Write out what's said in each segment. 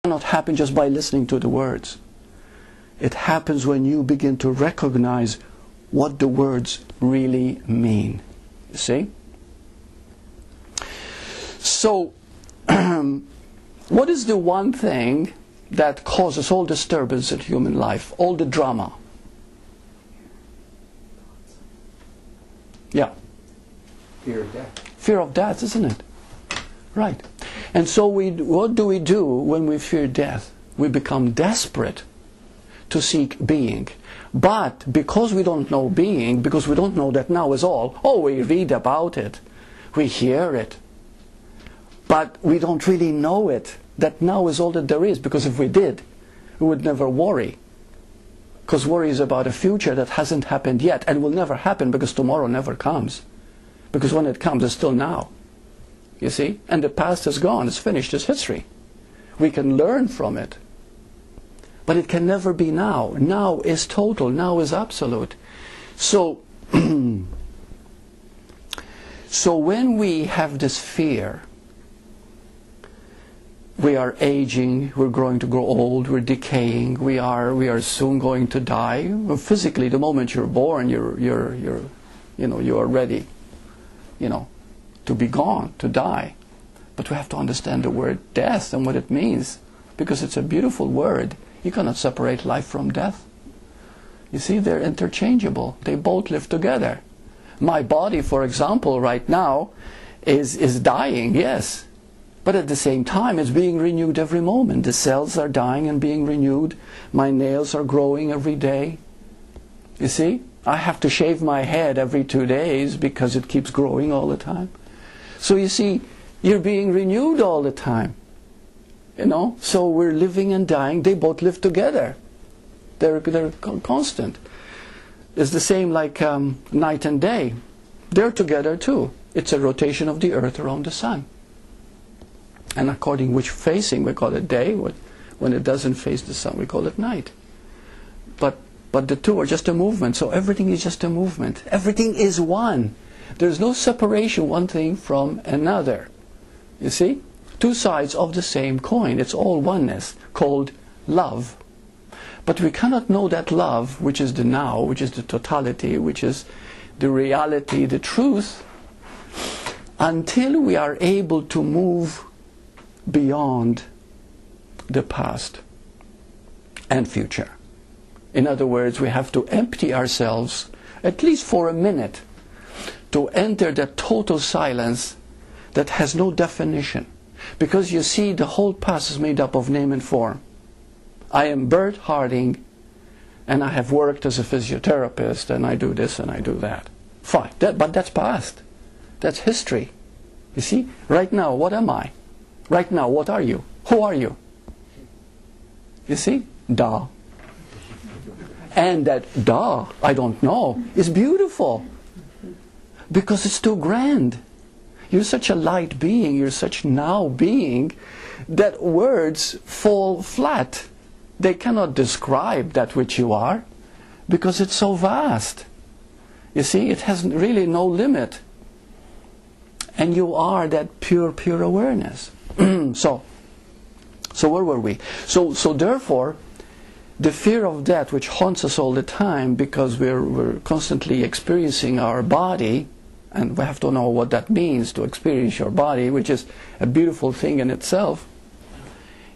cannot happen just by listening to the words. It happens when you begin to recognize what the words really mean. You see? So, what is the one thing that causes all disturbance in human life, all the drama? Yeah. Fear of death. Fear of death, isn't it? Right. And so what do we do when we fear death? We become desperate to seek being. But because we don't know being, because we don't know that now is all, we read about it, we hear it, but we don't really know it, that now is all that there is, because if we did, we would never worry. Because worry is about a future that hasn't happened yet, and will never happen because tomorrow never comes. Because when it comes, it's still now. You see? And the past is gone, it's finished, it's history. We can learn from it. But it can never be now. Now is total, now is absolute. So, so when we have this fear, we are aging, we're going to grow old, we're decaying, we are soon going to die. Well, physically, the moment you're born, you are ready, to be gone, to die. But we have to understand the word death and what it means, because it's a beautiful word. You cannot separate life from death. You see, they're interchangeable. They both live together. My body, for example, right now is dying, yes. But at the same time, it's being renewed every moment. The cells are dying and being renewed. My nails are growing every day. You see? I have to shave my head every 2 days because it keeps growing all the time. So you see, you're being renewed all the time. So we're living and dying. They both live together. They're constant. It's the same like night and day. They're together too. It's a rotation of the earth around the sun. And according which facing, we call it day. When it doesn't face the sun, we call it night. But the two are just a movement. So everything is just a movement. Everything is one. There's no separation, one thing from another. You see? Two sides of the same coin. It's all oneness, called love. But we cannot know that love, which is the now, which is the totality, which is the reality, the truth, until we are able to move beyond the past and future. In other words, we have to empty ourselves, at least for a minute, to enter that total silence that has no definition. Because you see, the whole past is made up of name and form. I am Burt Harding, and I have worked as a physiotherapist, and I do this and I do that. Fine, but that's past. That's history. You see, right now, what am I? Right now, what are you? Who are you? You see? Da. And that da, I don't know, is beautiful. Because it's too grand. You're such a light being, you're such now being, that words fall flat. They cannot describe that which you are, because it's so vast. You see, it has really no limit. And you are that pure awareness. So where were we? So therefore, the fear of death, which haunts us all the time, because we're constantly experiencing our body, and we have to know what that means, to experience your body, which is a beautiful thing in itself,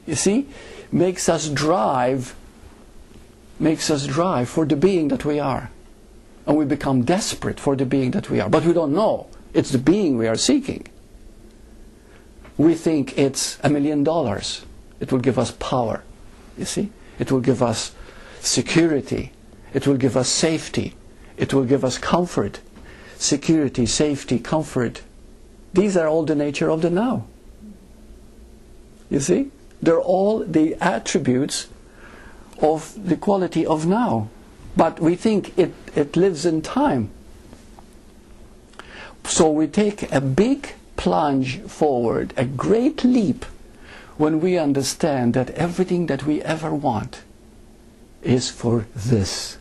you see, makes us drive for the being that we are. And we become desperate for the being that we are. But we don't know it's the being we are seeking. We think it's $1 million. It will give us power, you see. It will give us security. It will give us safety. It will give us comfort. Security, safety, comfort. These are all the nature of the now. You see? They're all the attributes of the quality of now. But we think it lives in time. So we take a big plunge forward, a great leap, when we understand that everything that we ever want is for this,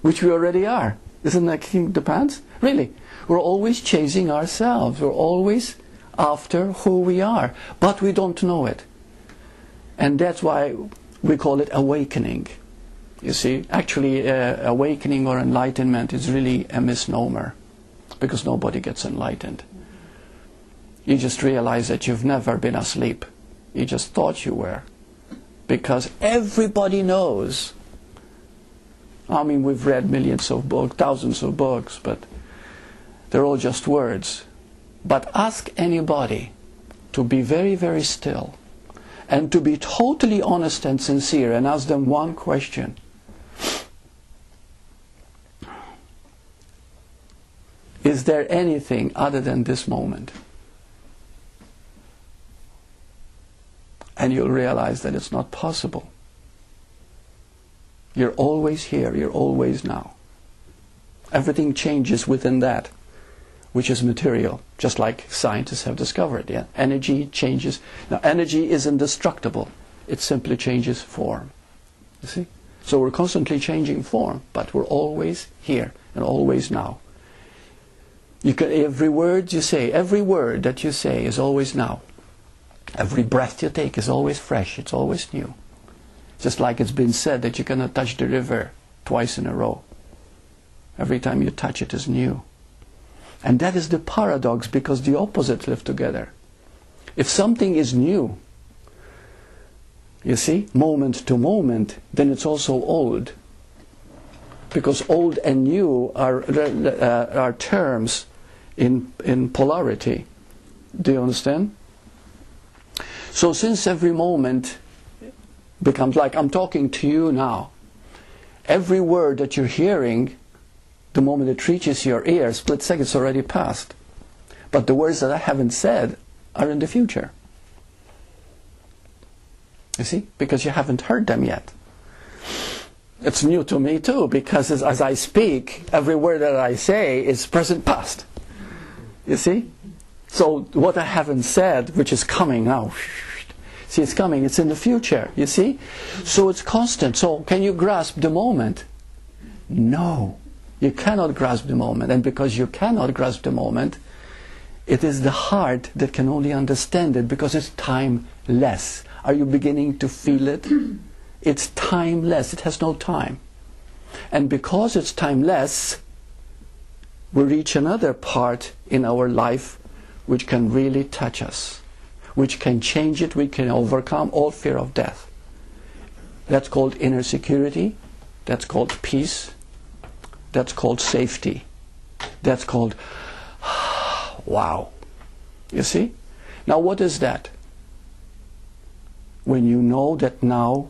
which we already are. Isn't that kicking the pants? Really, we're always chasing ourselves. We're always after who we are, but we don't know it. And that's why we call it awakening. You see, actually awakening or enlightenment is really a misnomer, because nobody gets enlightened. You just realize that you've never been asleep. You just thought you were. Because everybody knows. I mean, we've read millions of books, thousands of books, but they're all just words. But ask anybody to be very, very still and to be totally honest and sincere, and ask them one question. Is there anything other than this moment? And you'll realize that it's not possible. You're always here, you're always now. Everything changes within that, which is material, just like scientists have discovered. Yeah? Energy changes. Now, energy is indestructible. It simply changes form. You see? So we're constantly changing form, but we're always here and always now. You can, every word you say, every word that you say is always now. Every breath you take is always fresh, it's always new. Just like it's been said that you cannot touch the river twice in a row. Every time you touch it is new. And that is the paradox, because the opposites live together. If something is new, you see, moment to moment, then it's also old. Because old and new are terms in polarity. Do you understand? So since every moment becomes like I'm talking to you now, every word that you're hearing, the moment it reaches your ear, split seconds already passed. But the words that I haven't said are in the future. You see? Because you haven't heard them yet. It's new to me too, because as I speak, every word that I say is present past. You see? So what I haven't said, which is coming now, see, it's coming, it's in the future, you see? So it's constant. So can you grasp the moment? No. You cannot grasp the moment. And because you cannot grasp the moment, it is the heart that can only understand it, because it's timeless. Are you beginning to feel it? It's timeless. It has no time. And because it's timeless, we reach another part in our life which can really touch us, which can change it, we can overcome all fear of death. That's called inner security, that's called peace, that's called safety, that's called wow. You see? Now what is that? When you know that now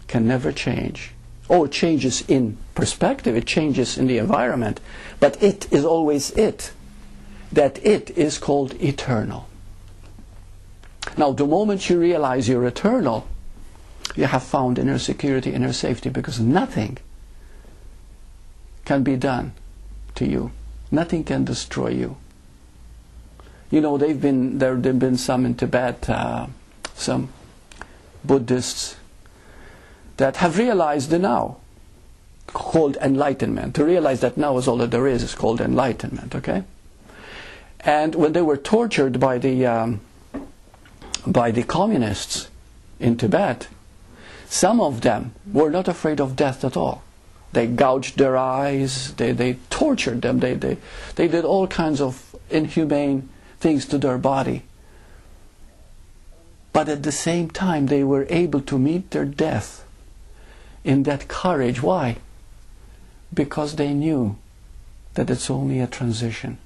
can never change. Oh, it changes in perspective, it changes in the environment, but it is always it. That it is called eternal. Now, the moment you realize you're eternal, you have found inner security, inner safety, because nothing can be done to you. Nothing can destroy you. You know, there have been some in Tibet, some Buddhists that have realized the now, called enlightenment. To realize that now is all that there is called enlightenment, okay? And when they were tortured by the communists in Tibet, some of them were not afraid of death at all. They gouged their eyes, they tortured them, they did all kinds of inhumane things to their body. But at the same time, they were able to meet their death in that courage. Why? Because they knew that it's only a transition.